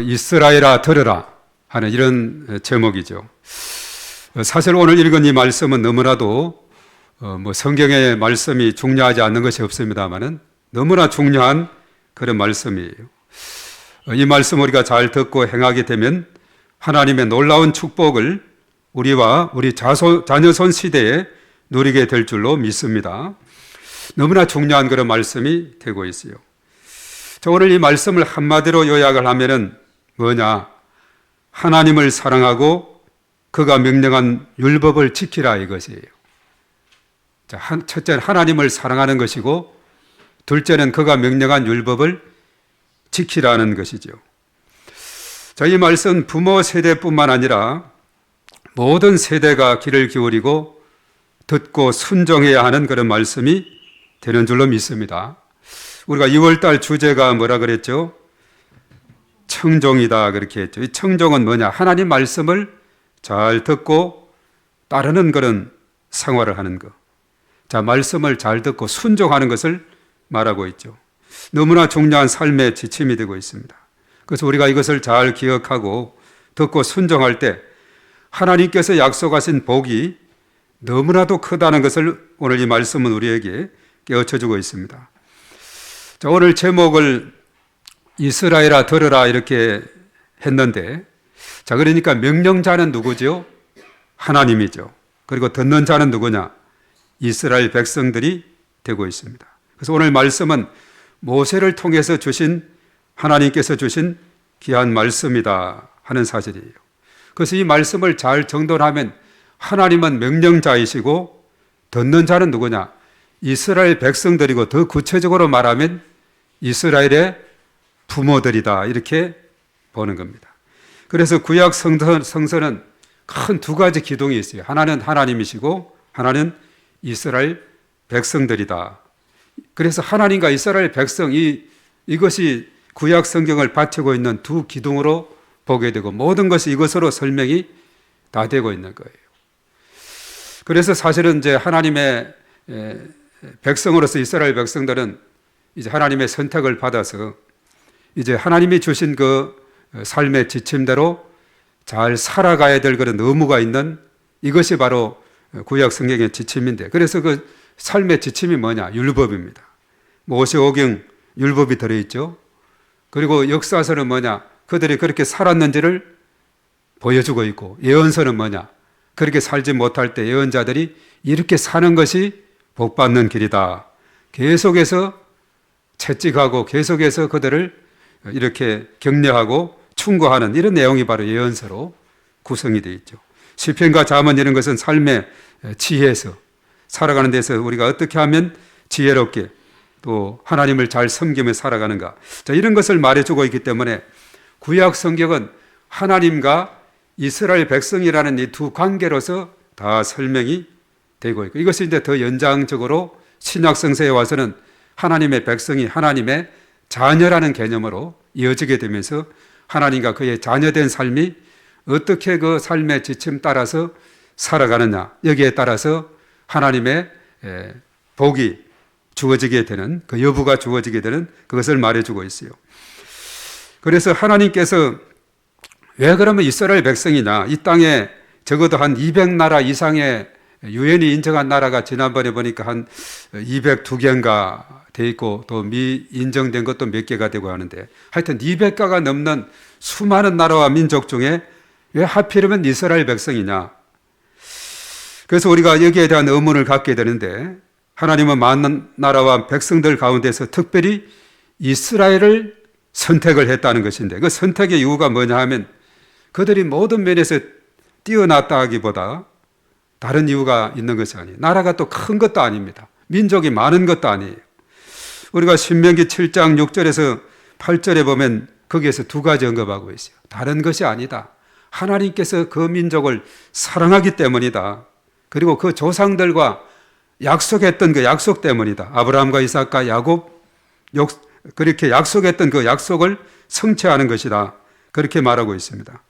이스라엘아 들으라 하는 이런 제목이죠. 사실 오늘 읽은 이 말씀은 너무나도 성경의 말씀이 중요하지 않는 것이 없습니다만은 너무나 중요한 그런 말씀이에요. 이 말씀 우리가 잘 듣고 행하게 되면 하나님의 놀라운 축복을 우리와 우리 자녀손 시대에 누리게 될 줄로 믿습니다. 너무나 중요한 그런 말씀이 되고 있어요. 자, 오늘 이 말씀을 한마디로 요약을 하면은 뭐냐? 하나님을 사랑하고 그가 명령한 율법을 지키라 이것이에요. 자, 첫째는 하나님을 사랑하는 것이고 둘째는 그가 명령한 율법을 지키라는 것이죠. 자, 이 말씀 부모 세대뿐만 아니라 모든 세대가 귀를 기울이고 듣고 순종해야 하는 그런 말씀이 되는 줄로 믿습니다. 우리가 2월달 주제가 뭐라 그랬죠? 청종이다 그렇게 했죠. 이 청종은 뭐냐? 하나님 말씀을 잘 듣고 따르는 그런 생활을 하는 것. 자, 말씀을 잘 듣고 순종하는 것을 말하고 있죠. 너무나 중요한 삶의 지침이 되고 있습니다. 그래서 우리가 이것을 잘 기억하고 듣고 순종할 때 하나님께서 약속하신 복이 너무나도 크다는 것을 오늘 이 말씀은 우리에게 깨우쳐주고 있습니다. 자, 오늘 제목을 이스라엘아 들으라 이렇게 했는데, 자, 그러니까 명령자는 누구죠? 하나님이죠. 그리고 듣는 자는 누구냐? 이스라엘 백성들이 되고 있습니다. 그래서 오늘 말씀은 모세를 통해서 하나님께서 주신 귀한 말씀이다 하는 사실이에요. 그래서 이 말씀을 잘 정돈하면 하나님은 명령자이시고 듣는 자는 누구냐? 이스라엘 백성들이고 더 구체적으로 말하면 이스라엘의 부모들이다 이렇게 보는 겁니다. 그래서 구약 성서는 큰 두 가지 기둥이 있어요. 하나는 하나님이시고 하나는 이스라엘 백성들이다. 그래서 하나님과 이스라엘 백성 이것이 구약 성경을 바치고 있는 두 기둥으로 보게 되고 모든 것이 이것으로 설명이 다 되고 있는 거예요. 그래서 사실은 이제 하나님의 백성으로서 이스라엘 백성들은 이제 하나님의 선택을 받아서 이제 하나님이 주신 그 삶의 지침대로 잘 살아가야 될 그런 의무가 있는 이것이 바로 구약 성경의 지침인데, 그래서 그 삶의 지침이 뭐냐? 율법입니다. 모세오경 율법이 들어있죠. 그리고 역사서는 뭐냐? 그들이 그렇게 살았는지를 보여주고 있고, 예언서는 뭐냐? 그렇게 살지 못할 때 예언자들이 이렇게 사는 것이 복받는 길이다. 계속해서 채찍하고 계속해서 그들을 이렇게 격려하고 충고하는 이런 내용이 바로 예언서로 구성이 되어 있죠. 시편과 잠언 이런 것은 삶의 지혜에서 살아가는 데서 우리가 어떻게 하면 지혜롭게 또 하나님을 잘 섬기며 살아가는가. 자, 이런 것을 말해주고 있기 때문에 구약 성경은 하나님과 이스라엘 백성이라는 이 두 관계로서 다 설명이 되고 있고, 이것이 이제 더 연장적으로 신약 성서에 와서는 하나님의 백성이 하나님의 자녀라는 개념으로 이어지게 되면서 하나님과 그의 자녀된 삶이 어떻게 그 삶의 지침 따라서 살아가느냐, 여기에 따라서 하나님의 복이 주어지게 되는, 그 여부가 주어지게 되는 그것을 말해주고 있어요. 그래서 하나님께서 왜 그러면 이스라엘 백성이냐, 이 땅에 적어도 한 200나라 이상의 유엔이 인정한 나라가 지난번에 보니까 한 202개인가 돼 있고 또 미인정된 것도 몇 개가 되고 하는데 하여튼 200가가 넘는 수많은 나라와 민족 중에 왜 하필이면 이스라엘 백성이냐. 그래서 우리가 여기에 대한 의문을 갖게 되는데, 하나님은 많은 나라와 백성들 가운데서 특별히 이스라엘을 선택을 했다는 것인데, 그 선택의 이유가 뭐냐 하면 그들이 모든 면에서 뛰어났다 하기보다 다른 이유가 있는 것이 아니에요. 나라가 또 큰 것도 아닙니다. 민족이 많은 것도 아니에요. 우리가 신명기 7장 6절에서 8절에 보면 거기에서 두 가지 언급하고 있어요. 다른 것이 아니다. 하나님께서 그 민족을 사랑하기 때문이다. 그리고 그 조상들과 약속했던 그 약속 때문이다. 아브라함과 이삭과 야곱 그렇게 약속했던 그 약속을 성취하는 것이다. 그렇게 말하고 있습니다.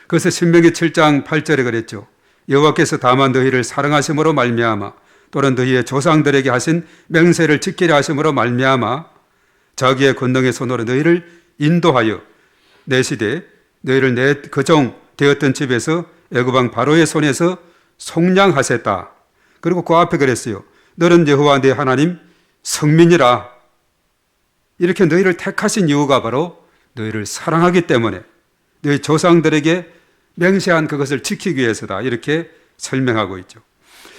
그래서 신명기 7장 8절에 그랬죠. 여호와께서 다만 너희를 사랑하심으로 말미암아 또는 너희의 조상들에게 하신 맹세를 지키려 하심으로 말미암아 자기의 권능의 손으로 너희를 인도하여 내 시대 너희를 내 거종 되었던 집에서 애굽 왕 바로의 손에서 속량하셨다. 그리고 그 앞에 그랬어요. 너는 여호와 내 하나님 성민이라. 이렇게 너희를 택하신 이유가 바로 너희를 사랑하기 때문에 너희 조상들에게 맹세한 그것을 지키기 위해서다. 이렇게 설명하고 있죠.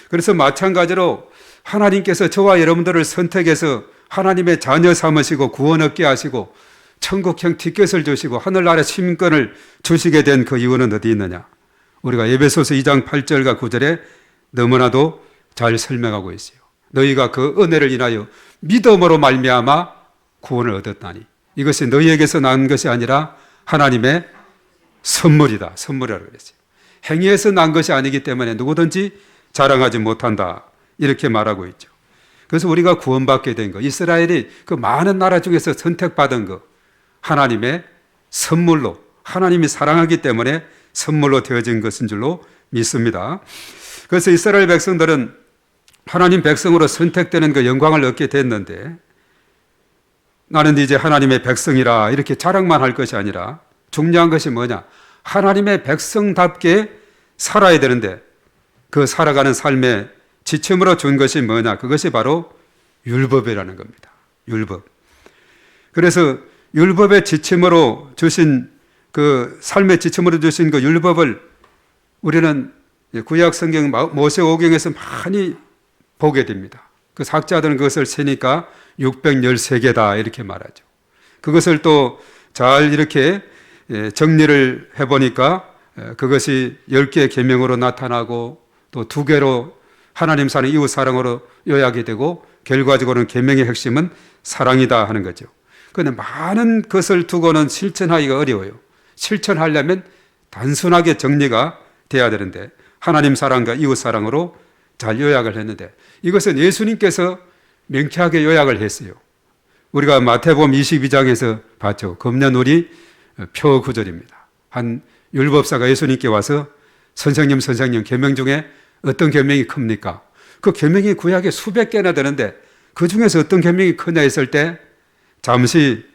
그래서 마찬가지로 하나님께서 저와 여러분들을 선택해서 하나님의 자녀 삼으시고 구원 얻게 하시고 천국형 티켓을 주시고 하늘나라 시민권을 주시게 된 그 이유는 어디 있느냐? 우리가 에베소서 2장 8절과 9절에 너무나도 잘 설명하고 있어요. 너희가 그 은혜를 인하여 믿음으로 말미암아 구원을 얻었다니. 이것이 너희에게서 난 것이 아니라 하나님의 선물이다. 선물이라고 그랬어요. 행위에서 난 것이 아니기 때문에 누구든지 자랑하지 못한다. 이렇게 말하고 있죠. 그래서 우리가 구원받게 된 것, 이스라엘이 그 많은 나라 중에서 선택받은 것, 하나님의 선물로, 하나님이 사랑하기 때문에 선물로 되어진 것인 줄로 믿습니다. 그래서 이스라엘 백성들은 하나님 백성으로 선택되는 그 영광을 얻게 됐는데, 나는 이제 하나님의 백성이라 이렇게 자랑만 할 것이 아니라 중요한 것이 뭐냐? 하나님의 백성답게 살아야 되는데 그 살아가는 삶의 지침으로 준 것이 뭐냐? 그것이 바로 율법이라는 겁니다. 율법. 그래서 율법의 지침으로 주신 그 삶의 지침으로 주신 그 율법을 우리는 구약 성경 모세오경에서 많이 보게 됩니다. 그 학자들은 그것을 세니까 613개다 이렇게 말하죠. 그것을 또 잘 이렇게 정리를 해보니까 그것이 10개의 계명으로 나타나고 또 2개로 하나님 사랑, 이웃 사랑으로 요약이 되고 결과적으로는 계명의 핵심은 사랑이다 하는 거죠. 그런데 많은 것을 두고는 실천하기가 어려워요. 실천하려면 단순하게 정리가 돼야 되는데 하나님 사랑과 이웃 사랑으로 잘 요약을 했는데 이것은 예수님께서 명쾌하게 요약을 했어요. 우리가 마태복음 22장에서 봤죠. 금년우리 표 구절입니다. 한 율법사가 예수님께 와서 선생님 계명 중에 어떤 계명이 큽니까? 그 계명이 구약에 수백 개나 되는데 그 중에서 어떤 계명이 크냐 했을 때 잠시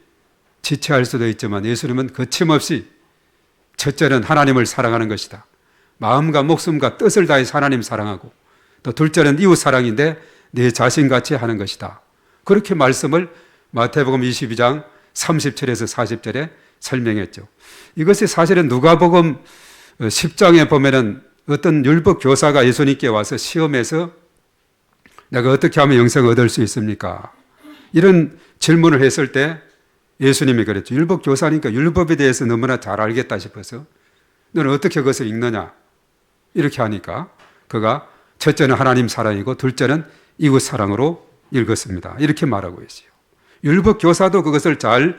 지체할 수도 있지만 예수님은 거침없이 첫째는 하나님을 사랑하는 것이다. 마음과 목숨과 뜻을 다해서 하나님 사랑하고 또 둘째는 이웃 사랑인데 내 자신같이 하는 것이다. 그렇게 말씀을 마태복음 22장 37에서 40절에 설명했죠. 이것이 사실은 누가복음 10장에 보면은 어떤 율법 교사가 예수님께 와서 시험해서 내가 어떻게 하면 영생을 얻을 수 있습니까? 이런 질문을 했을 때 예수님이 그랬죠. 율법 교사니까 율법에 대해서 너무나 잘 알겠다 싶어서 너는 어떻게 그것을 읽느냐? 이렇게 하니까 그가 첫째는 하나님 사랑이고 둘째는 이웃 사랑으로 읽었습니다. 이렇게 말하고 있어요. 율법 교사도 그것을 잘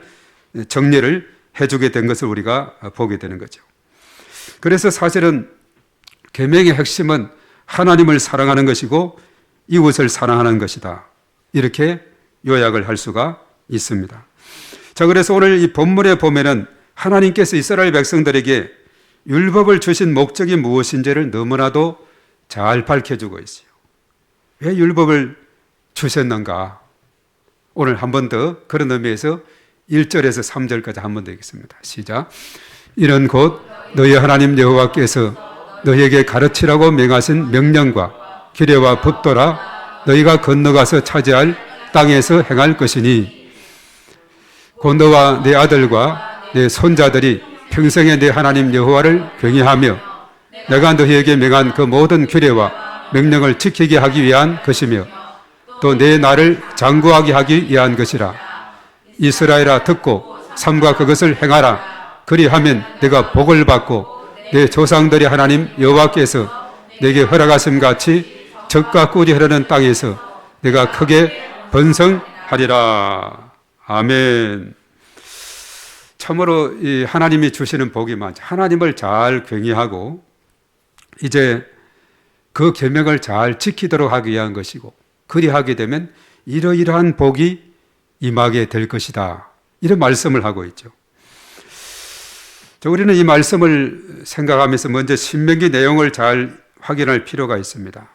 정리를 해주게 된 것을 우리가 보게 되는 거죠. 그래서 사실은 계명의 핵심은 하나님을 사랑하는 것이고 이웃을 사랑하는 것이다. 이렇게 요약을 할 수가 있습니다. 자, 그래서 오늘 이 본문에 보면은 하나님께서 이스라엘 백성들에게 율법을 주신 목적이 무엇인지를 너무나도 잘 밝혀주고 있어요. 왜 율법을 주셨는가? 오늘 한 번 더 그런 의미에서 1절에서 3절까지 한 번 더 읽겠습니다. 시작. 이는 곧 너희 하나님 여호와께서 너희에게 가르치라고 명하신 명령과 규례와 법도라 너희가 건너가서 차지할 땅에서 행할 것이니 곧 너와 내 아들과 내 손자들이 평생에 내 하나님 여호와를 경외하며 내가 너희에게 명한 그 모든 규례와 명령을 지키게 하기 위한 것이며 또 내 나를 장구하게 하기 위한 것이라. 이스라엘아 듣고 삼가 그것을 행하라. 그리하면 내가 복을 받고 내 조상들이 하나님 여호와께서 내게 허락하심 같이 젖과 꿀이 흐르는 땅에서 내가 크게 번성하리라. 아멘. 참으로 이 하나님이 주시는 복이 많죠. 하나님을 잘 경외하고 이제 그 계명을 잘 지키도록 하기 위한 것이고 그리하게 되면 이러이러한 복이 임하게 될 것이다. 이런 말씀을 하고 있죠. 우리는 이 말씀을 생각하면서 먼저 신명기 내용을 잘 확인할 필요가 있습니다.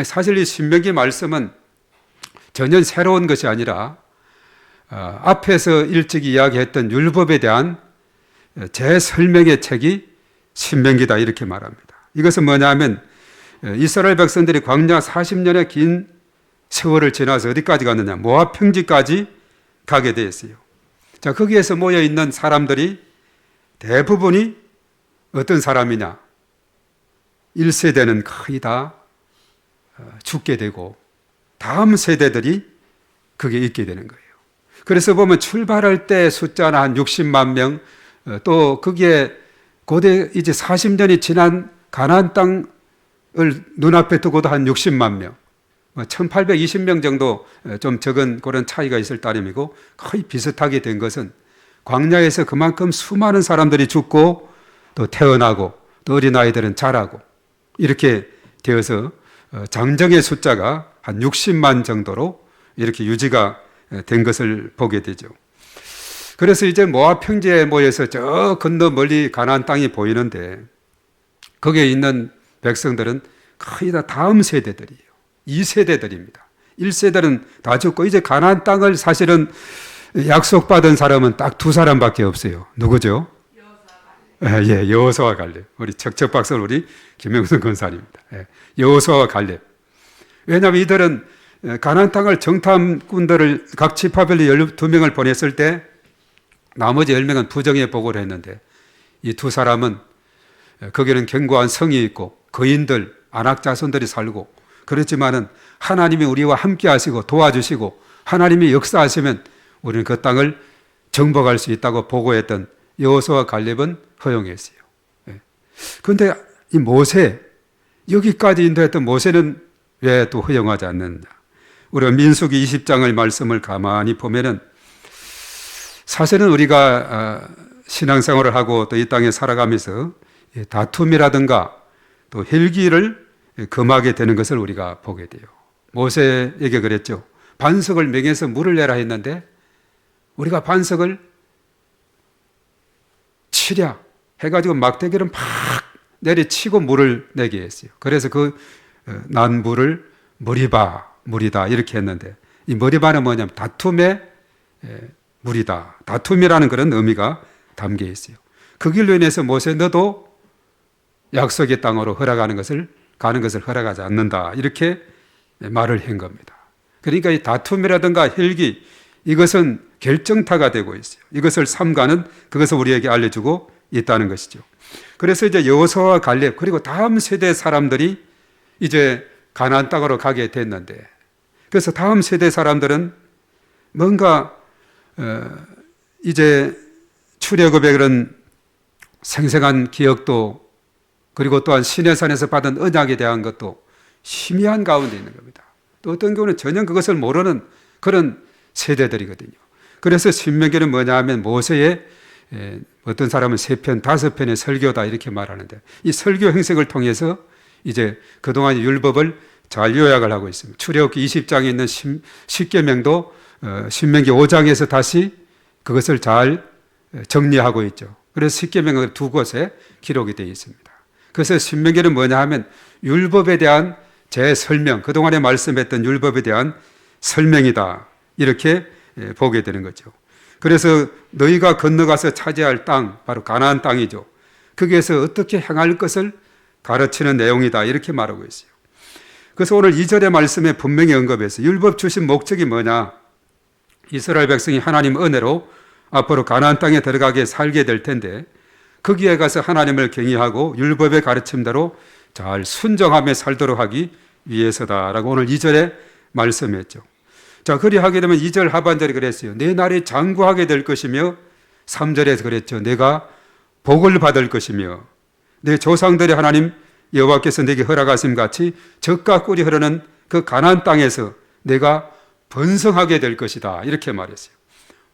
사실 이 신명기 말씀은 전혀 새로운 것이 아니라 앞에서 일찍 이야기했던 율법에 대한 재설명의 책이 신명기다 이렇게 말합니다. 이것은 뭐냐 하면 이스라엘 백성들이 광야 40년의 긴 세월을 지나서 어디까지 갔느냐, 모압 평지까지 가게 되었어요. 자, 거기에서 모여 있는 사람들이 대부분이 어떤 사람이냐, 1세대는 거의 다 죽게 되고 다음 세대들이 그게 있게 되는 거예요. 그래서 보면 출발할 때 숫자는 한 60만 명, 또 거기에 고대 이제 40년이 지난 가나안 땅을 눈앞에 두고도 한 60만 명, 1820명 정도 좀 적은 그런 차이가 있을 따름이고, 거의 비슷하게 된 것은 광야에서 그만큼 수많은 사람들이 죽고 또 태어나고 또 어린아이들은 자라고 이렇게 되어서 장정의 숫자가 한 60만 정도로 이렇게 유지가 된 것을 보게 되죠. 그래서 이제 모압 평지에 모여서 저 건너 멀리 가나안 땅이 보이는데 거기에 있는 백성들은 거의 다 다음 세대들이에요. 2세대들입니다. 1세대는 다 죽고 이제 가나안 땅을 사실은 약속받은 사람은 딱 두 사람밖에 없어요. 누구죠? 여호수아와 갈렙. 우리 척척 박사는 우리 김영선 권사님입니다. 여호수아와 갈렙. 왜냐하면 이들은 가나안 땅을 정탐꾼들을 각 지파별로 12명을 보냈을 때 나머지 10명은 부정에 보고를 했는데 이 두 사람은 거기는 견고한 성이 있고 거인들, 안악 자손들이 살고 그렇지만은 하나님이 우리와 함께 하시고 도와주시고 하나님이 역사하시면 우리는 그 땅을 정복할 수 있다고 보고했던 여호수아와 갈렙은 허용했어요. 그런데 이 모세, 여기까지 인도했던 모세는 왜 또 허용하지 않느냐? 우리가 민수기 20장의 말씀을 가만히 보면은 사실은 우리가 신앙생활을 하고 또 이 땅에 살아가면서 다툼이라든가 또 혈기를 금하게 되는 것을 우리가 보게 돼요. 모세에게 그랬죠. 반석을 명해서 물을 내라 했는데 우리가 반석을 치랴 해가지고 막대기를 막 내리치고 물을 내게 했어요. 그래서 그 난 물을 물이다 이렇게 했는데 이 머리바는 뭐냐면 다툼의 물이다. 다툼이라는 그런 의미가 담겨 있어요. 그 길로 인해서 모세 너도 약속의 땅으로 가는 것을 허락하지 않는다. 이렇게 말을 한 겁니다. 그러니까 이 다툼이라든가 혈기 이것은 결정타가 되고 있어요. 이것을 삼가는 그것을 우리에게 알려주고 있다는 것이죠. 그래서 이제 여호수아와 갈렙 그리고 다음 세대 사람들이 이제 가나안 땅으로 가게 됐는데 그래서 다음 세대 사람들은 뭔가 이제 출애굽의 그런 생생한 기억도 그리고 또한 시내산에서 받은 언약에 대한 것도 희미한 가운데 있는 겁니다. 또 어떤 경우는 전혀 그것을 모르는 그런 세대들이거든요. 그래서 신명기는 뭐냐 하면 모세의 어떤 사람은 3편, 5편의 설교다 이렇게 말하는데 이 설교 행색을 통해서 이제 그동안의 율법을 잘 요약을 하고 있습니다. 출애굽기 20장에 있는 십계명도 신명기 5장에서 다시 그것을 잘 정리하고 있죠. 그래서 십계명은 두 곳에 기록이 되어 있습니다. 그래서 신명기는 뭐냐 하면 율법에 대한 재설명, 그동안에 말씀했던 율법에 대한 설명이다. 이렇게 보게 되는 거죠. 그래서 너희가 건너가서 차지할 땅, 바로 가나안 땅이죠. 거기에서 어떻게 행할 것을 가르치는 내용이다. 이렇게 말하고 있어요. 그래서 오늘 2절의 말씀에 분명히 언급해서 율법 주신 목적이 뭐냐? 이스라엘 백성이 하나님 은혜로 앞으로 가나안 땅에 들어가게 살게 될 텐데 거기에 가서 하나님을 경외하고 율법의 가르침대로 잘 순종하며 살도록 하기 위해서다라고 오늘 2절에 말씀했죠. 자, 그리하게 되면 2절 하반절에 그랬어요. 내 날이 장구하게 될 것이며 3절에서 그랬죠. 내가 복을 받을 것이며 내 조상들의 하나님 여호와께서 내게 허락하심 같이 젖과 꿀이 흐르는 그 가나안 땅에서 내가 번성하게 될 것이다. 이렇게 말했어요.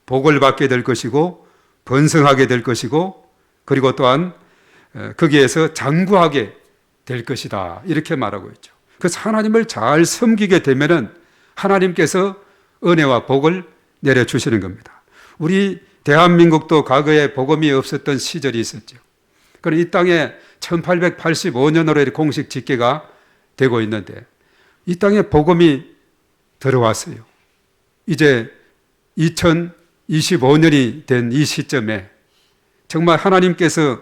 복을 받게 될 것이고 번성하게 될 것이고 그리고 또한 거기에서 장구하게 될 것이다. 이렇게 말하고 있죠. 그래서 하나님을 잘 섬기게 되면은 하나님께서 은혜와 복을 내려주시는 겁니다. 우리 대한민국도 과거에 복음이 없었던 시절이 있었죠. 그럼 이 땅에 1885년으로 공식 집계가 되고 있는데 이 땅에 복음이 들어왔어요. 이제 2025년이 된 이 시점에 정말 하나님께서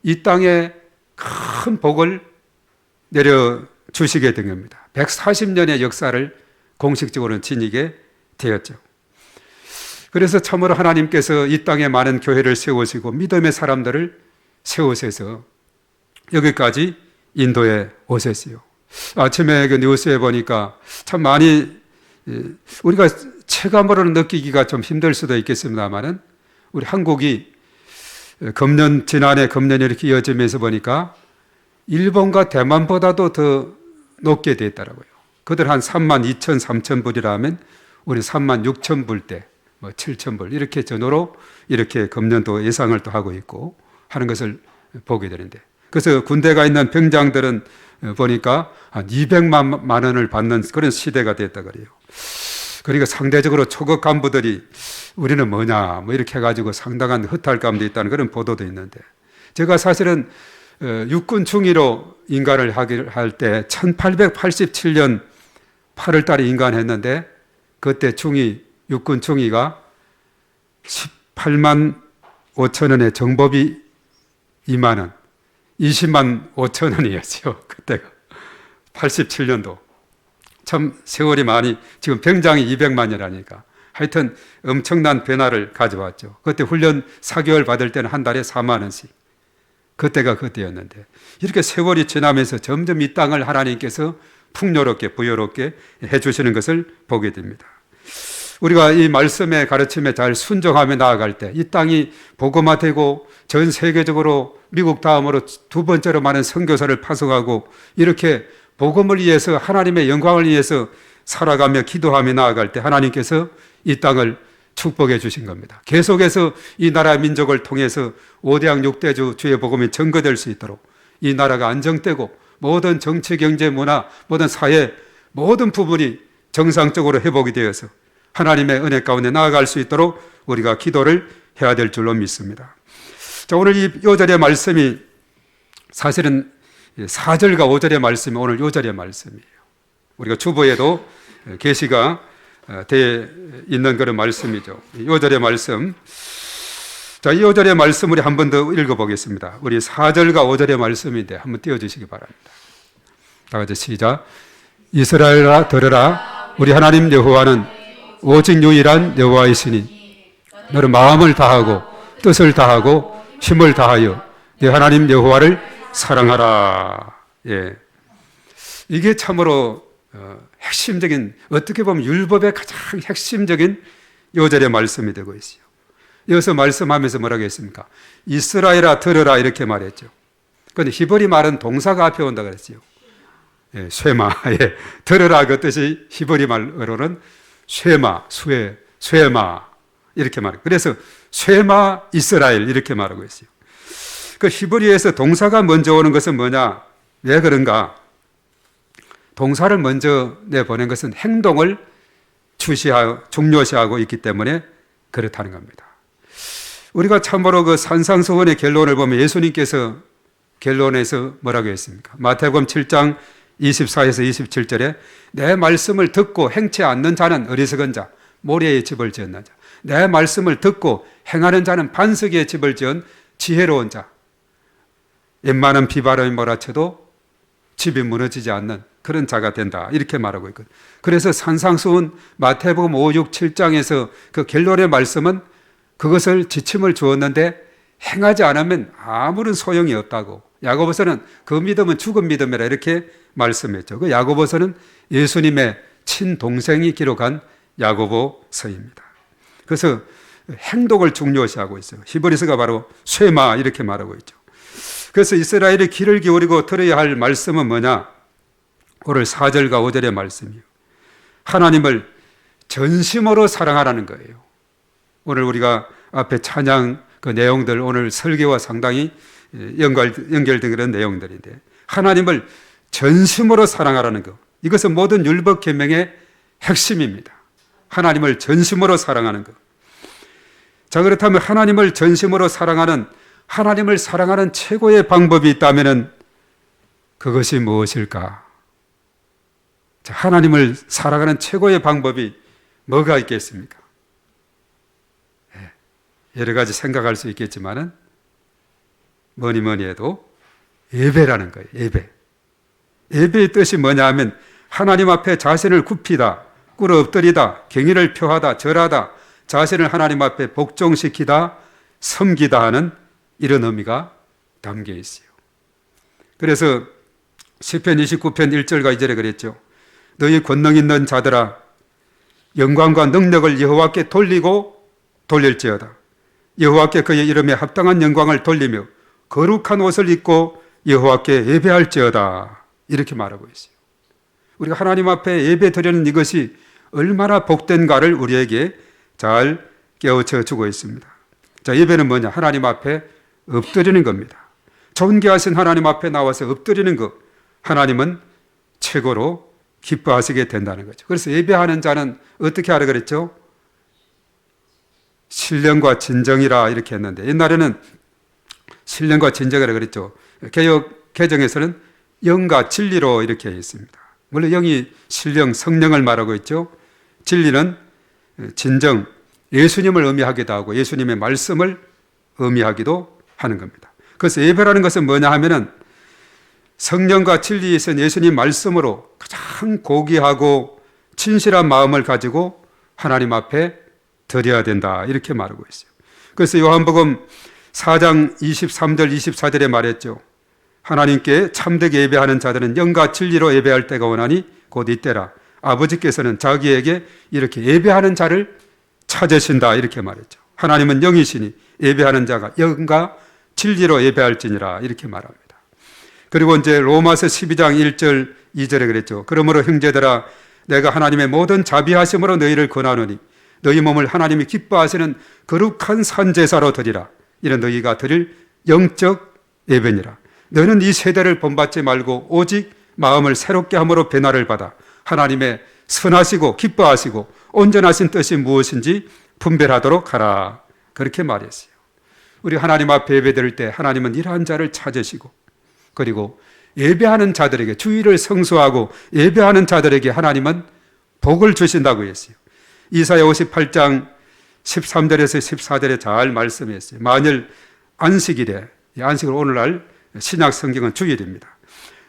이 땅에 큰 복을 내려주시게 된 겁니다. 140년의 역사를 공식적으로는 지니게 되었죠. 그래서 참으로 하나님께서 이 땅에 많은 교회를 세우시고 믿음의 사람들을 세우셔서 여기까지 인도에 오셨어요. 아침에 그 뉴스에 보니까 참 많이 우리가 체감으로는 느끼기가 좀 힘들 수도 있겠습니다만은 우리 한국이 지난해 금년이 이렇게 이어지면서 보니까 일본과 대만보다도 더 높게 됐더라고요. 그들 한 3만 2천, 3천 불이라면 우리 3만 6천 불대, 7천 불 이렇게 전후로 이렇게 금년도 예상을 또 하고 있고 하는 것을 보게 되는데, 그래서 군대가 있는 병장들은 보니까 한 200만 원을 받는 그런 시대가 됐다 그래요. 그러니까 상대적으로 초급 간부들이 우리는 뭐냐 이렇게 해가지고 상당한 허탈감도 있다는 그런 보도도 있는데, 제가 사실은 육군 중위로 인간을 할 때 1887년 8월 달에 인간했는데 그때 육군 중위가 18만 5천 원에 정보비 2만 원, 20만 5천 원이었죠. 그때가 87년도. 참 세월이 많이, 지금 병장이 200만이라니까 하여튼 엄청난 변화를 가져왔죠. 그때 훈련 4개월 받을 때는 한 달에 4만 원씩. 그때가 그때였는데 이렇게 세월이 지나면서 점점 이 땅을 하나님께서 풍요롭게 부여롭게 해주시는 것을 보게 됩니다. 우리가 이 말씀의 가르침에 잘 순종하며 나아갈 때 이 땅이 복음화되고 전 세계적으로 미국 다음으로 두 번째로 많은 선교사를 파송하고 이렇게 복음을 위해서 하나님의 영광을 위해서 살아가며 기도하며 나아갈 때 하나님께서 이 땅을 축복해 주신 겁니다. 계속해서 이 나라 민족을 통해서 5대양 6대주 주의 복음이 증거될 수 있도록 이 나라가 안정되고 모든 정치, 경제, 문화, 모든 사회 모든 부분이 정상적으로 회복이 되어서 하나님의 은혜 가운데 나아갈 수 있도록 우리가 기도를 해야 될 줄로 믿습니다. 자, 오늘 이 요절의 말씀이 사실은 4절과 5절의 말씀이 오늘 요절의 말씀이에요. 우리가 주보에도 계시가 되어 있는 그런 말씀이죠. 요절의 말씀. 자, 이 요절의 말씀 우리 한 번 더 읽어보겠습니다. 우리 4절과 5절의 말씀인데 한번 띄워주시기 바랍니다. 다 같이 시작. 이스라엘아 들으라. 우리 하나님 여호와는 오직 유일한 여호와이시니 너는 마음을 다하고 뜻을 다하고 힘을 다하여 네 하나님 여호와를 사랑하라. 예. 이게 참으로 핵심적인, 어떻게 보면 율법의 가장 핵심적인 요절의 말씀이 되고 있어요. 이어서 말씀하면서 뭐라고 했습니까? 이스라엘아 들으라 이렇게 말했죠. 그런데 히브리 말은 동사가 앞에 온다 그랬어요. 예, 쇠마. 예, 들으라 그 뜻이 히브리 말로는 쇠마, 쇠마 이렇게 말해요. 그래서 쇠마 이스라엘 이렇게 말하고 있어요. 그 히브리에서 동사가 먼저 오는 것은 뭐냐? 왜 그런가? 동사를 먼저 내보낸 것은 행동을 중요시하고 있기 때문에 그렇다는 겁니다. 우리가 참으로 그 산상수훈의 결론을 보면 예수님께서 결론에서 뭐라고 했습니까? 마태복음 7장 24에서 27절에 내 말씀을 듣고 행치 않는 자는 어리석은 자, 모래에 집을 지었는 자. 내 말씀을 듣고 행하는 자는 반석에 집을 지은 지혜로운 자. 웬만한 비바람이 몰아쳐도 집이 무너지지 않는 그런 자가 된다. 이렇게 말하고 있거든요. 그래서 산상수훈 마태복음 5, 6, 7장에서 그 결론의 말씀은 그것을 지침을 주었는데 행하지 않으면 아무런 소용이 없다고. 야고보서는 그 믿음은 죽은 믿음이라 이렇게 말씀했죠. 그 야고보서는 예수님의 친동생이 기록한 야고보서입니다. 그래서 행동을 중요시하고 있어요. 히브리서가 바로 쇠마 이렇게 말하고 있죠. 그래서 이스라엘이 귀를 기울이고 들어야 할 말씀은 뭐냐? 오늘 4절과 5절의 말씀이에요. 하나님을 전심으로 사랑하라는 거예요. 오늘 우리가 앞에 찬양 그 내용들 오늘 설교와 상당히 연결된 그런 내용들인데 하나님을 전심으로 사랑하라는 것. 이것은 모든 율법 계명의 핵심입니다. 하나님을 전심으로 사랑하는 것. 자, 그렇다면 하나님을 전심으로 사랑하는 최고의 방법이 있다면 그것이 무엇일까? 자, 하나님을 사랑하는 최고의 방법이 뭐가 있겠습니까? 여러 가지 생각할 수 있겠지만은 뭐니 뭐니 해도 예배라는 거예요. 예배. 예배의 뜻이 뭐냐 하면 하나님 앞에 자신을 굽히다, 꿇어 엎드리다, 경의를 표하다, 절하다, 자신을 하나님 앞에 복종시키다, 섬기다 하는 이런 의미가 담겨 있어요. 그래서 시편 29편 1절과 2절에 그랬죠. 너희 권능 있는 자들아 영광과 능력을 여호와께 돌리고 돌릴지어다. 여호와께 그의 이름에 합당한 영광을 돌리며 거룩한 옷을 입고 여호와께 예배할지어다. 이렇게 말하고 있어요. 우리가 하나님 앞에 예배 드리는 이것이 얼마나 복된가를 우리에게 잘 깨우쳐 주고 있습니다. 자, 예배는 뭐냐? 하나님 앞에 엎드리는 겁니다. 존귀하신 하나님 앞에 나와서 엎드리는 것, 하나님은 최고로 기뻐하시게 된다는 거죠. 그래서 예배하는 자는 어떻게 하라 그랬죠? 신령과 진정이라 이렇게 했는데, 옛날에는 신령과 진정이라 그랬죠. 개역 개정에서는 영과 진리로 이렇게 했습니다. 물론 영이 신령, 성령을 말하고 있죠. 진리는 진정, 예수님을 의미하기도 하고 예수님의 말씀을 의미하기도 하는 겁니다. 그래서 예배라는 것은 뭐냐 하면은 성령과 진리에 있은 예수님 말씀으로 가장 고귀하고 진실한 마음을 가지고 하나님 앞에 드려야 된다. 이렇게 말하고 있어요. 그래서 요한복음 4장 23절 24절에 말했죠. 하나님께 참되게 예배하는 자들은 영과 진리로 예배할 때가 오나니 곧 이때라. 아버지께서는 자기에게 이렇게 예배하는 자를 찾으신다. 이렇게 말했죠. 하나님은 영이시니 예배하는 자가 영과 진리로 예배할지니라. 이렇게 말합니다. 그리고 이제 로마서 12장 1절 2절에 그랬죠. 그러므로 형제들아 내가 하나님의 모든 자비하심으로 너희를 권하노니 너희 몸을 하나님이 기뻐하시는 거룩한 산제사로 드리라. 이런 너희가 드릴 영적 예배니라. 너는 이 세대를 본받지 말고 오직 마음을 새롭게 함으로 변화를 받아 하나님의 선하시고 기뻐하시고 온전하신 뜻이 무엇인지 분별하도록 하라. 그렇게 말했어요. 우리 하나님 앞에 예배드릴 때 하나님은 이러한 자를 찾으시고 그리고 예배하는 자들에게 주의를 성수하고 예배하는 자들에게 하나님은 복을 주신다고 했어요. 이사야 58장 13절에서 14절에 잘 말씀했어요. 만일 안식일에, 안식일 오늘날 신약 성경은 주일입니다.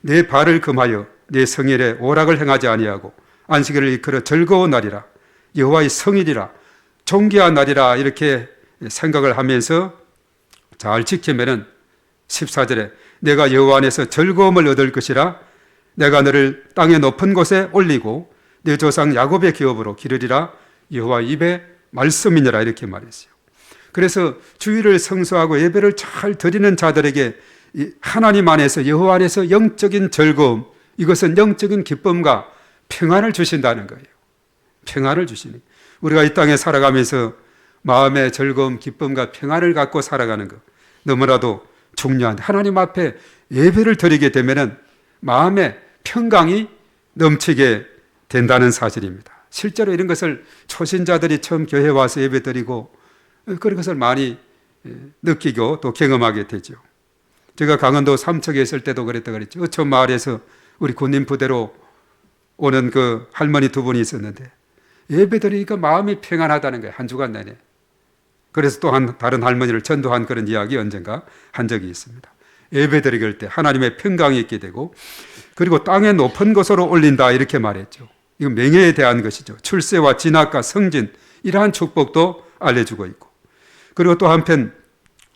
내 발을 금하여 내 성일에 오락을 행하지 아니하고 안식일을 이끌어 즐거운 날이라 여호와의 성일이라 존귀한 날이라 이렇게 생각을 하면서 잘 지키면은 14절에 내가 여호와 안에서 즐거움을 얻을 것이라 내가 너를 땅의 높은 곳에 올리고 내 조상 야곱의 기업으로 기르리라 여호와 입의 말씀이니라 이렇게 말했어요. 그래서 주일을 성수하고 예배를 잘 드리는 자들에게 하나님 안에서 여호와 안에서 영적인 즐거움, 이것은 영적인 기쁨과 평안을 주신다는 거예요. 평안을 주시는. 우리가 이 땅에 살아가면서 마음의 즐거움, 기쁨과 평안을 갖고 살아가는 것 너무나도 중요한 하나님 앞에 예배를 드리게 되면은 마음의 평강이 넘치게 된다는 사실입니다. 실제로 이런 것을 초신자들이 처음 교회에 와서 예배 드리고 그런 것을 많이 느끼고 또 경험하게 되죠. 제가 강원도 삼척에 있을 때도 그랬죠. 어촌 마을에서 우리 군인 부대로 오는 그 할머니 두 분이 있었는데 예배 드리니까 마음이 평안하다는 거예요. 한 주간 내내. 그래서 또 다른 할머니를 전도한 그런 이야기 언젠가 한 적이 있습니다. 예배 드릴 때 하나님의 평강이 있게 되고 그리고 땅의 높은 곳으로 올린다 이렇게 말했죠. 이건 명예에 대한 것이죠. 출세와 진학과 승진 이러한 축복도 알려주고 있고 그리고 또 한편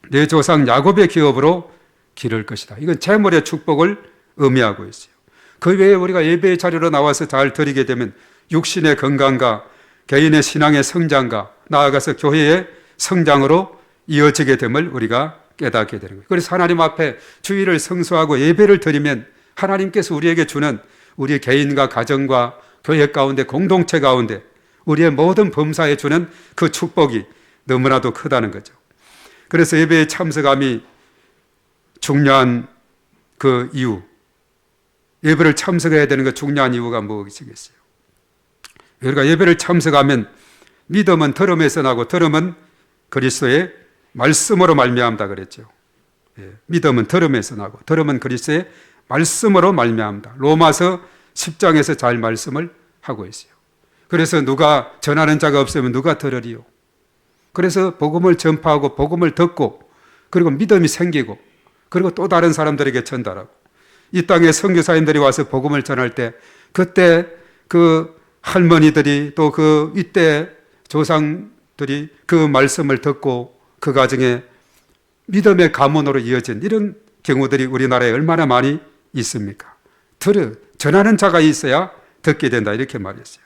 내 조상 야곱의 기업으로 기를 것이다. 이건 재물의 축복을 의미하고 있어요. 그 외에 우리가 예배의 자리로 나와서 잘 드리게 되면 육신의 건강과 개인의 신앙의 성장과 나아가서 교회의 성장으로 이어지게 됨을 우리가 깨닫게 되는 거예요. 그래서 하나님 앞에 주일을 성수하고 예배를 드리면 하나님께서 우리에게 주는 우리 개인과 가정과 교회 가운데 공동체 가운데 우리의 모든 범사에 주는 그 축복이 너무나도 크다는 거죠. 그래서 예배에 참석함이 중요한 그 이유, 예배를 참석해야 되는 그 중요한 이유가 무엇이겠어요? 우리가 예배를 참석하면 믿음은 들음에서 나고 들음은 그리스도의 말씀으로 말미암다 그랬죠. 믿음은 들음에서 나고 들음은 그리스도의 말씀으로 말미암다. 로마서 10장에서 잘 말씀을 하고 있어요. 그래서 누가 전하는 자가 없으면 누가 들으리요. 그래서 복음을 전파하고 복음을 듣고 그리고 믿음이 생기고 그리고 또 다른 사람들에게 전달하고, 이 땅에 선교사님들이 와서 복음을 전할 때 그때 그 할머니들이 또 그 이때 조상들이 그 말씀을 듣고 그 가정에 믿음의 가문으로 이어진 이런 경우들이 우리나라에 얼마나 많이 있습니까? 전하는 자가 있어야 듣게 된다, 이렇게 말했어요.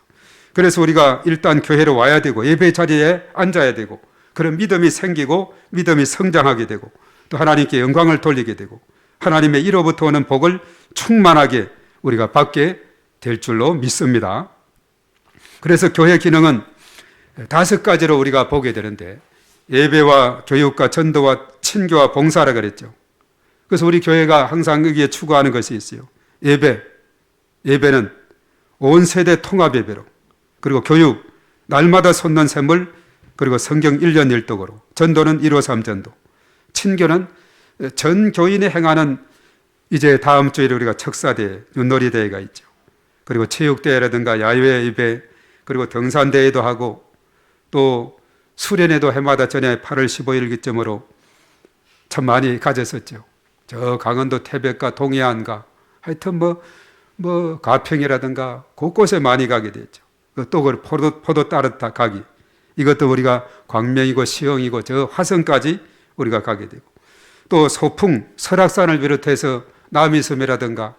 그래서 우리가 일단 교회로 와야 되고 예배 자리에 앉아야 되고, 그런 믿음이 생기고 믿음이 성장하게 되고, 또 하나님께 영광을 돌리게 되고 하나님의 이로부터 오는 복을 충만하게 우리가 받게 될 줄로 믿습니다. 그래서 교회 기능은 5가지로 우리가 보게 되는데, 예배와 교육과 전도와 친교와 봉사라 그랬죠. 그래서 우리 교회가 항상 여기에 추구하는 것이 있어요. 예배는 온 세대 통합 예배로, 그리고 교육, 날마다 솟는 샘물, 그리고 성경 1년 1독으로, 전도는 153 전도, 친교는 전 교인이 행하는, 이제 다음 주일에 우리가 척사대회, 윷놀이대회가 있죠. 그리고 체육대회라든가 야외 예배, 그리고 등산대회도 하고, 또 수련회도 해마다 전에 8월 15일 기점으로 참 많이 가졌었죠. 저 강원도 태백과 동해안가, 하여튼 가평이라든가 곳곳에 많이 가게 됐죠. 또 그 포도 따르다 가기, 이것도 우리가 광명이고 시흥이고 저 화성까지 우리가 가게 되고, 또 소풍, 설악산을 비롯해서 남이섬이라든가,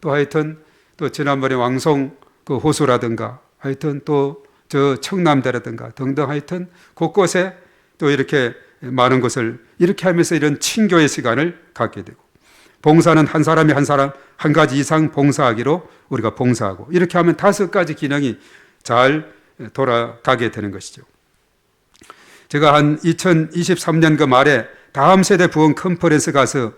또 하여튼 또 지난번에 왕송 그 호수라든가, 하여튼 또 저 청남대라든가 등등, 하여튼 곳곳에 또 이렇게 많은 것을 이렇게 하면서 이런 친교의 시간을 갖게 되고, 봉사는 한 사람이 한 가지 이상 봉사하기로 우리가 봉사하고, 이렇게 하면 5가지 기능이 잘 돌아가게 되는 것이죠. 제가 한 2023년 그 말에 다음 세대 부흥 컨퍼런스 가서,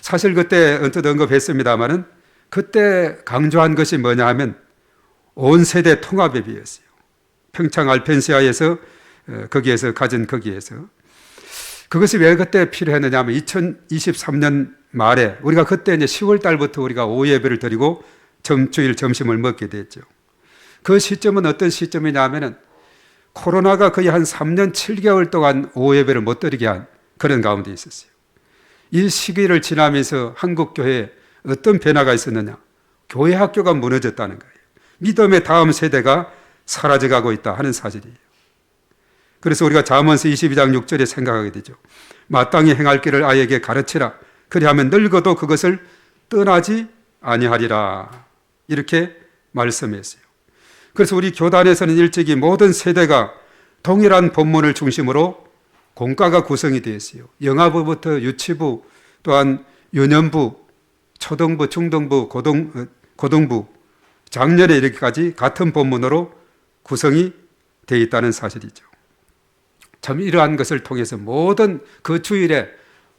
사실 그때 언뜻 언급했습니다마는 그때 강조한 것이 뭐냐 하면 온 세대 통합 예배였어요. 평창 알펜시아에서 거기에서 그것이 왜 그때 필요했느냐 하면 2023년 말에 우리가 그때 이제 10월 달부터 우리가 오후 예배를 드리고 주일 점심을 먹게 됐죠. 그 시점은 어떤 시점이냐 하면은 코로나가 거의 한 3년 7개월 동안 오후 예배를 못 드리게 한 그런 가운데 있었어요. 이 시기를 지나면서 한국 교회에 어떤 변화가 있었느냐? 교회 학교가 무너졌다는 거예요. 믿음의 다음 세대가 사라져가고 있다 하는 사실이에요. 그래서 우리가 잠언서 22장 6절에 생각하게 되죠. 마땅히 행할 길을 아이에게 가르치라. 그리하면 늙어도 그것을 떠나지 아니하리라. 이렇게 말씀했어요. 그래서 우리 교단에서는 일찍이 모든 세대가 동일한 본문을 중심으로 공과가 구성이 되어 있어요. 영아부부터 유치부, 또한 유년부, 초등부, 중등부, 고등부, 작년에 이렇게까지 같은 본문으로 구성이 되어 있다는 사실이죠. 참 이러한 것을 통해서 모든 그 주일에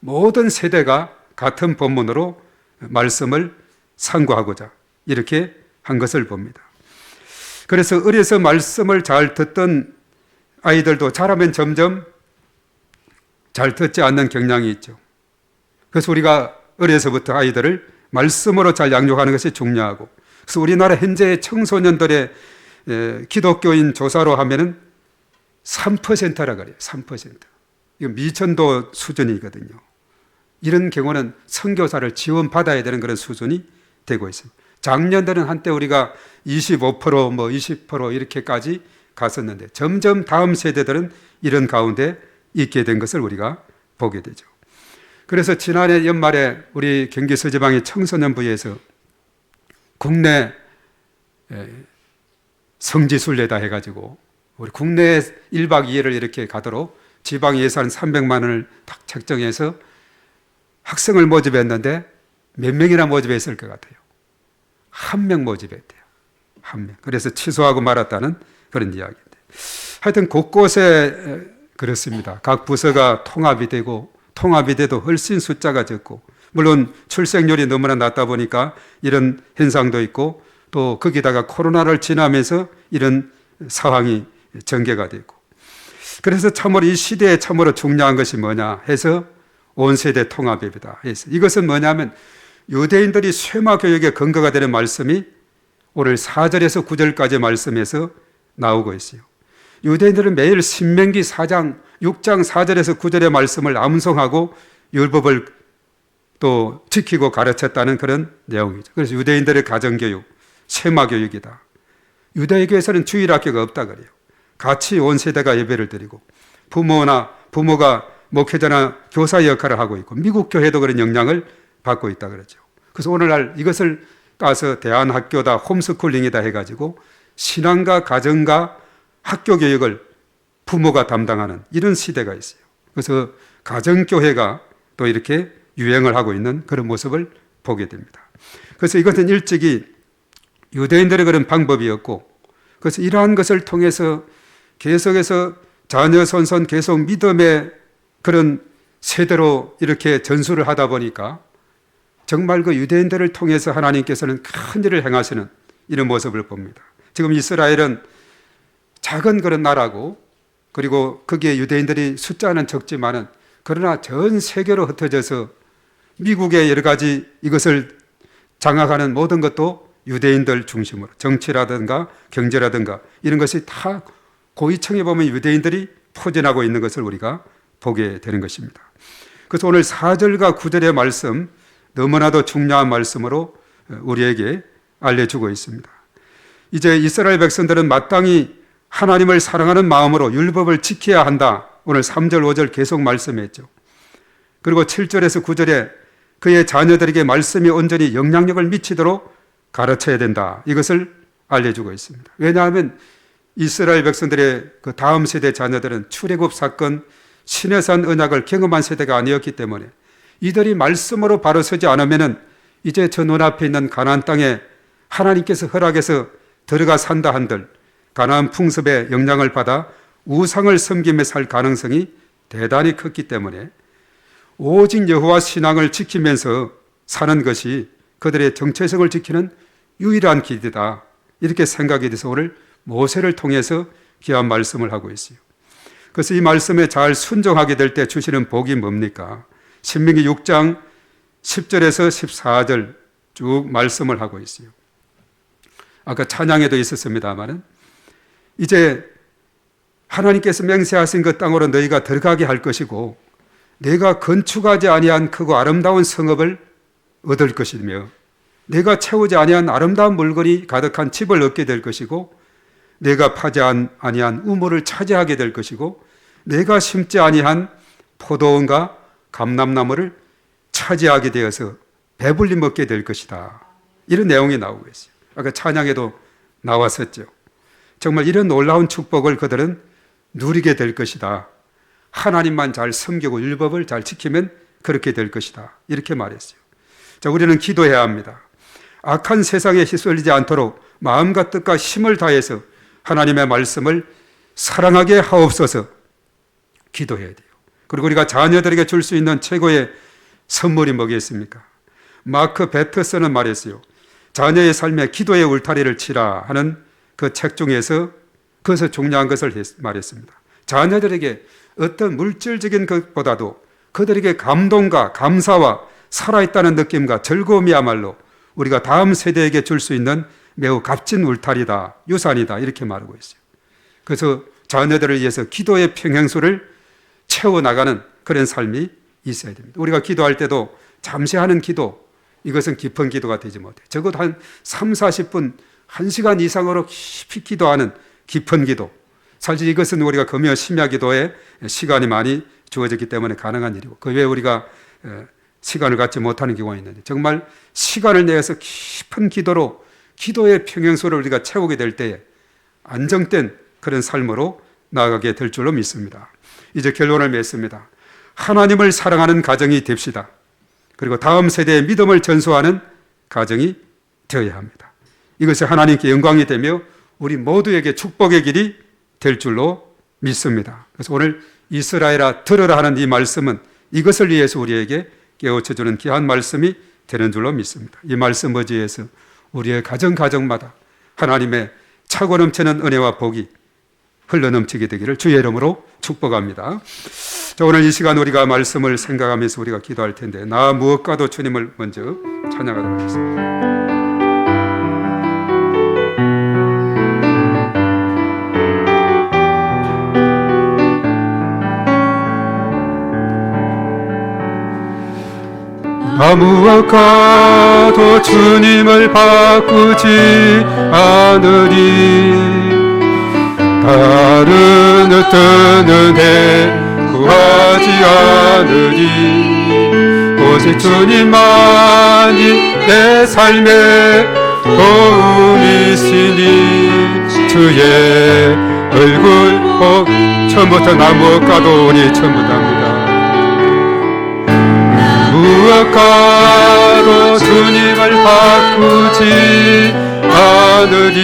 모든 세대가 같은 본문으로 말씀을 상고하고자 이렇게 한 것을 봅니다. 그래서 어려서 말씀을 잘 듣던 아이들도 자라면 점점 잘 듣지 않는 경향이 있죠. 그래서 우리가 어려서부터 아이들을 말씀으로 잘 양육하는 것이 중요하고, 그래서 우리나라 현재의 청소년들의 기독교인 조사로 하면은 3%라 그래요. 3%. 이거 미천도 수준이거든요. 이런 경우는 선교사를 지원받아야 되는 그런 수준이 되고 있습니다. 작년에는 한때 우리가 25%, 20% 이렇게까지 갔었는데 점점 다음 세대들은 이런 가운데 있게 된 것을 우리가 보게 되죠. 그래서 지난해 연말에 우리 경기 서지방의 청소년부에서 국내 성지순례다 해가지고 우리 국내 1박 2일을 이렇게 가도록 지방 예산 300만 원을 딱 책정해서 학생을 모집했는데 몇 명이나 모집했을 것 같아요? 1명 모집했대요. 1명. 그래서 취소하고 말았다는 그런 이야기인데, 하여튼 곳곳에 그렇습니다. 각 부서가 통합이 돼도 훨씬 숫자가 적고, 물론 출생률이 너무나 낮다 보니까 이런 현상도 있고, 또 거기다가 코로나를 지나면서 이런 상황이 전개가 되고, 그래서 참으로 이 시대에 참으로 중요한 것이 뭐냐 해서 온 세대 통합 예배다 해서, 이것은 뭐냐면 유대인들이 쇠마 교육의 근거가 되는 말씀이 오늘 4절에서 9절까지 말씀에서 나오고 있어요. 유대인들은 매일 신명기 4장, 6장 4절에서 9절의 말씀을 암송하고 율법을 또 지키고 가르쳤다는 그런 내용이죠. 그래서 유대인들의 가정교육, 세마교육이다. 유대교에서는 주일학교가 없다 그래요. 같이 온 세대가 예배를 드리고 부모가 목회자나 교사 역할을 하고 있고 미국 교회도 그런 영향을 받고 있다 그러죠. 그래서 오늘날 이것을 따서 대안학교다, 홈스쿨링이다 해가지고 신앙과 가정과 학교 교육을 부모가 담당하는 이런 시대가 있어요. 그래서 가정교회가 또 이렇게 유행을 하고 있는 그런 모습을 보게 됩니다. 그래서 이것은 일찍이 유대인들의 그런 방법이었고, 그래서 이러한 것을 통해서 계속해서 자녀 손손 계속 믿음의 그런 세대로 이렇게 전수를 하다 보니까 정말 그 유대인들을 통해서 하나님께서는 큰 일을 행하시는 이런 모습을 봅니다. 지금 이스라엘은 작은 그런 나라고, 그리고 거기에 유대인들이 숫자는 적지만은 그러나 전 세계로 흩어져서 미국의 여러 가지 이것을 장악하는 모든 것도 유대인들 중심으로, 정치라든가 경제라든가 이런 것이 다 고위층에 보면 유대인들이 포진하고 있는 것을 우리가 보게 되는 것입니다. 그래서 오늘 4절과 9절의 말씀, 너무나도 중요한 말씀으로 우리에게 알려주고 있습니다. 이제 이스라엘 백성들은 마땅히 하나님을 사랑하는 마음으로 율법을 지켜야 한다. 오늘 3절, 5절 계속 말씀했죠. 그리고 7절에서 9절에 그의 자녀들에게 말씀이 온전히 영향력을 미치도록 가르쳐야 된다. 이것을 알려주고 있습니다. 왜냐하면 이스라엘 백성들의 그 다음 세대 자녀들은 출애굽 사건, 시내산 언약을 경험한 세대가 아니었기 때문에 이들이 말씀으로 바로 서지 않으면은 이제 저 눈앞에 있는 가나안 땅에 하나님께서 허락해서 들어가 산다 한들 가나안 풍습의 영향을 받아 우상을 섬기며 살 가능성이 대단히 컸기 때문에 오직 여호와 신앙을 지키면서 사는 것이 그들의 정체성을 지키는 유일한 길이다. 이렇게 생각이 돼서 오늘 모세를 통해서 귀한 말씀을 하고 있어요. 그래서 이 말씀에 잘 순종하게 될 때 주시는 복이 뭡니까? 신명기 6장 10절에서 14절 쭉 말씀을 하고 있어요. 아까 찬양에도 있었습니다마는 이제 하나님께서 맹세하신 그 땅으로 너희가 들어가게 할 것이고 내가 건축하지 아니한 크고 아름다운 성읍을 얻을 것이며 내가 채우지 아니한 아름다운 물건이 가득한 집을 얻게 될 것이고 내가 파지 아니한 우물을 차지하게 될 것이고 내가 심지 아니한 포도원과 감람나무를 차지하게 되어서 배불리 먹게 될 것이다. 이런 내용이 나오고 있어요. 아까 찬양에도 나왔었죠. 정말 이런 놀라운 축복을 그들은 누리게 될 것이다. 하나님만 잘 섬기고 율법을 잘 지키면 그렇게 될 것이다. 이렇게 말했어요. 자, 우리는 기도해야 합니다. 악한 세상에 휩쓸리지 않도록 마음과 뜻과 힘을 다해서 하나님의 말씀을 사랑하게 하옵소서 기도해야 돼요. 그리고 우리가 자녀들에게 줄 수 있는 최고의 선물이 뭐겠습니까? 마크 베트서는 말했어요. 자녀의 삶에 기도의 울타리를 치라 하는 그 책 중에서 그것을 중요한 것을 말했습니다. 자녀들에게 어떤 물질적인 것보다도 그들에게 감동과 감사와 살아있다는 느낌과 즐거움이야말로 우리가 다음 세대에게 줄 수 있는 매우 값진 울타리다, 유산이다 이렇게 말하고 있어요. 그래서 자녀들을 위해서 기도의 평행수를 채워나가는 그런 삶이 있어야 됩니다. 우리가 기도할 때도 잠시 하는 기도, 이것은 깊은 기도가 되지 못해요. 적어도 한 3, 40분, 1시간 이상으로 깊이 기도하는 깊은 기도. 사실 이것은 우리가 금요 심야 기도에 시간이 많이 주어졌기 때문에 가능한 일이고 그 외에 우리가 시간을 갖지 못하는 경우가 있는데 정말 시간을 내서 깊은 기도로 기도의 평행수를 우리가 채우게 될 때에 안정된 그런 삶으로 나아가게 될 줄로 믿습니다. 이제 결론을 맺습니다. 하나님을 사랑하는 가정이 됩시다. 그리고 다음 세대의 믿음을 전수하는 가정이 되어야 합니다. 이것이 하나님께 영광이 되며 우리 모두에게 축복의 길이 될 줄로 믿습니다. 그래서 오늘 이스라엘아 들으라 하는 이 말씀은 이것을 위해서 우리에게 깨우쳐주는 귀한 말씀이 되는 줄로 믿습니다. 이 말씀 의지해서 우리의 가정마다 하나님의 차고 넘치는 은혜와 복이 흘러넘치게 되기를 주의 이름으로 축복합니다. 자, 오늘 이 시간 우리가 말씀을 생각하면서 우리가 기도할 텐데 나 무엇과도 주님을 먼저 찬양하도록 하겠습니다. 무엇과도 주님을 바꾸지 않으리. 다른 어떤 은혜 구하지 않으리. 오직 주님만이 내 삶의 도움이시니. 주의 얼굴 처음부터 나 무엇과도 우리 처음부터 합니다. 무엇과도 주님을 바꾸지 않으리.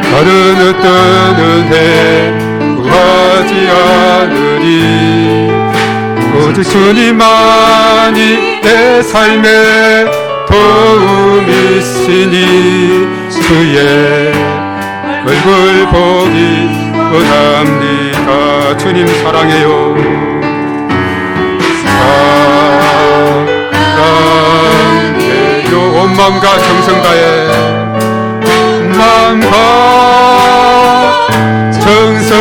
다른 어떤 은혜 구하지 않으리. 오직 주님만이 내 삶의 도움이시니. 주의 얼굴 보기 원합니다. 주님 사랑해요. 사랑해요. 온 마음과 정성 다해, 온 마음과 정성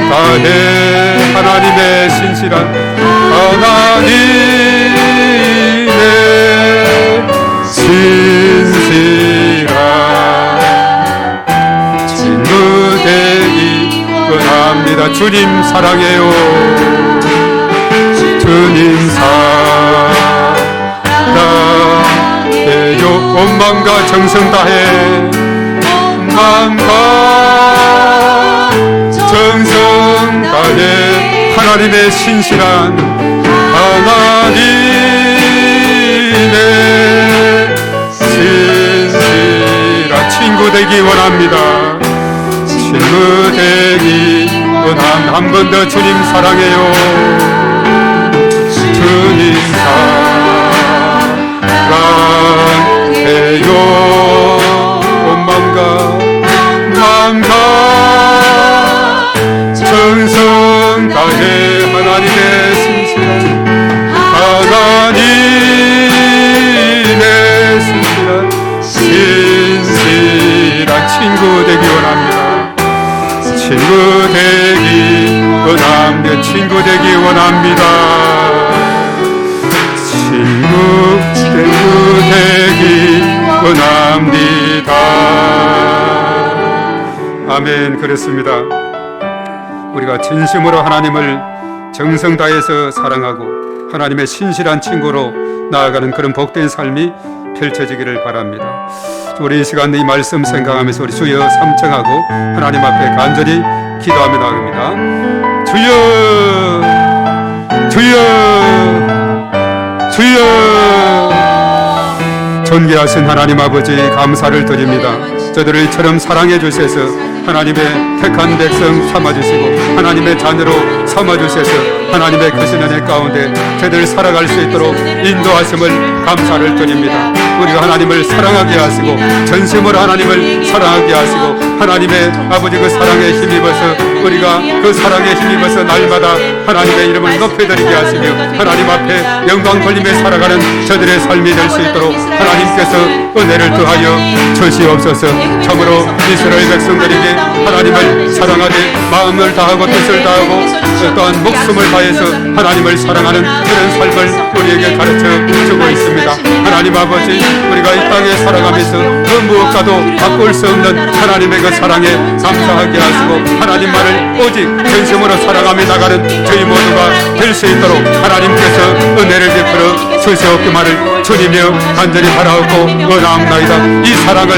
다해 하나님의 신실한 하나님의 신실한 친구 되기 원합니다. 주님 사랑해요. 주님 사랑해요. 온 마음과 정성 다해, 온 마음과 정성 다해 하나님의 신실한 하나님의 신실한 친구 되기 원합니다. 친구 되기 원합니다. 한 번 더 주님 사랑해요. 주님 사랑해요. 온 마음과 정성 다해 하나님의 신실한 친구 되기 원합니다. 친구 되기 원합니다. 친구 되기 원합니다. 친구 되기 원합니다. 아멘. 그렇습니다. 우리가 진심으로 하나님을 정성 다해서 사랑하고 하나님의 신실한 친구로 나아가는 그런 복된 삶이 펼쳐지기를 바랍니다. 우리 이 시간 이 말씀 생각하면서 우리 주여 삼청하고 하나님 앞에 간절히 기도하며 나갑니다. 주여, 주여, 주여. 존귀하신 하나님 아버지 감사를 드립니다. 저들을 이처럼 사랑해 주셔서 하나님의 택한 백성 삼아주시고 하나님의 자녀로 삼아주셔서 하나님의 크신 은혜 가운데 저들 살아갈 수 있도록 인도하심을 감사를 드립니다. 우리가 하나님을 사랑하게 하시고 전심으로 하나님을 사랑하게 하시고 하나님의 아버지 그 사랑에 힘입어서 우리가 그 사랑에 힘입어서 날마다 하나님의 이름을 높여드리게 하시며 하나님 앞에 영광 돌리며 살아가는 저들의 삶이 될 수 있도록 하나님께서 은혜를 더하여 주시옵소서. 참으로 이스라엘 백성들에게 하나님을 사랑하되 마음을 다하고 뜻을 다하고 또한 목숨을 다해서 하나님을 사랑하는 그런 삶을 우리에게 가르쳐 주고 있습니다. 하나님 아버지, 우리가 이 땅에 살아가면서 그 무엇과도 바꿀 수 없는 하나님의 그 사랑에 감사하게 하시고 하나님만을 오직 전심으로 사랑하며 나가는 저희 모두가 될 수 있도록 하나님께서 은혜를 베풀어 주시옵기만을 주님여 간절히 바라옵고 원하옵나이다. 이 사랑을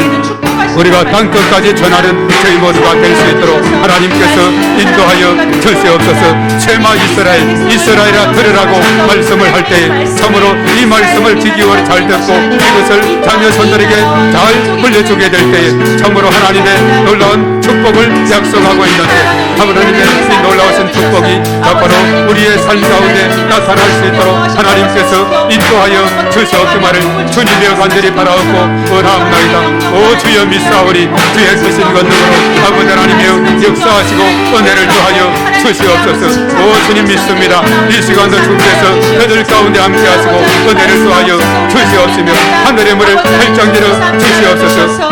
우리가 땅끝까지 전하는 저희 모두가 될 수 있도록 하나님께서 인도하여 주시옵소서. 쉐마 이스라엘아 들으라고 말씀을 할 때 참으로 이 말씀을 귀 기울여 잘 듣고 이것을 자녀 손들에게 잘 물려주게 될 때에 참으로 하나님의 놀라운 축복을 약속하고 있는데 하나님의 이 놀라우신 축복이 바로 우리의 삶 가운데 나타날 수 있도록 하나님께서 인도하여 주시옵기만을 주님의 간절히 바라옵고 원하옵나이다. 오 주여, 주여 믿사오니 주의 크신 권능으로 아버지 하나님이여 역사하시고 은혜를 더하여 주시옵소서. 오 주님 믿습니다. 이 시간도 주께서 그들 가운데 함께하시고 은혜를 더하여 주시옵시며 하늘의 문을 활짝 열어 주시옵소서.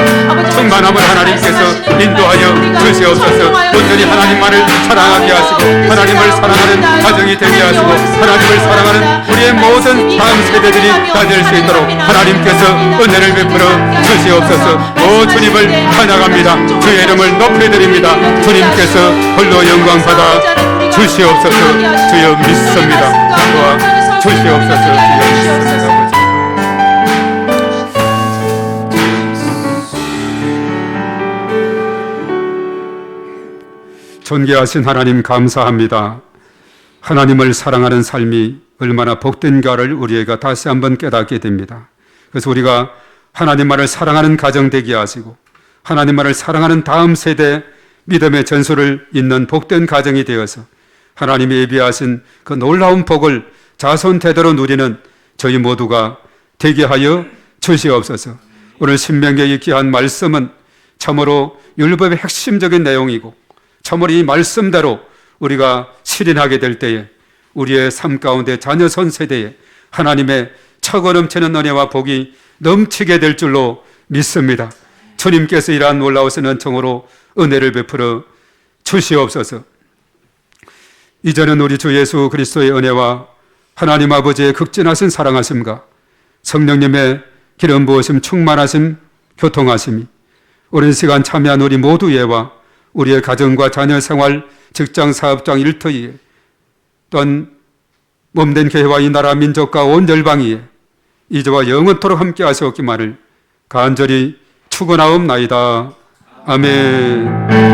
충만함을 하나님께서 인도하여 주시옵소서. 온전히 하나님만을 사랑하게 하시고 하나님을 사랑하는 가정이 되게 하시고 하나님을 사랑하는 우리의 모든 다음 세대들이 다 될 수 있도록 하나님께서 은혜를 베풀어 주시옵소서. 오 주님을 찬양합니다. 주의 이름을 높여드립니다. 주님께서 홀로 영광 받아 주시옵소서. 주여 믿습니다. 도와 주시옵소서. 주여 믿습니다. 존귀하신 하나님 감사합니다. 하나님을 사랑하는 삶이 얼마나 복된가를 우리가 다시 한번 깨닫게 됩니다. 그래서 우리가 하나님만을 사랑하는 가정 되게 하시고 하나님만을 사랑하는 다음 세대 믿음의 전술을 잇는 복된 가정이 되어서 하나님이 예비하신 그 놀라운 복을 자손 대대로 누리는 저희 모두가 되게 하여 주시옵소서. 오늘 신명기의 귀한 말씀은 참으로 율법의 핵심적인 내용이고 참으로 이 말씀대로 우리가 실현하게 될 때에 우리의 삶 가운데 자녀손 세대에 하나님의 차고 넘치는 은혜와 복이 넘치게 될 줄로 믿습니다. 주님께서 이러한 놀라우신 은총으로 은혜를 베풀어 주시옵소서. 이제는 우리 주 예수 그리스도의 은혜와 하나님 아버지의 극진하신 사랑하심과 성령님의 기름 부으심 충만하심 교통하심이 오랜 시간 참여한 우리 모두에와 우리의 가정과 자녀 생활, 직장, 사업장, 일터에 또한 몸된 교회와 이 나라 민족과 온 열방위에 이제와 영원토록 함께 하시옵기만을 간절히 축원하옵나이다. 아멘.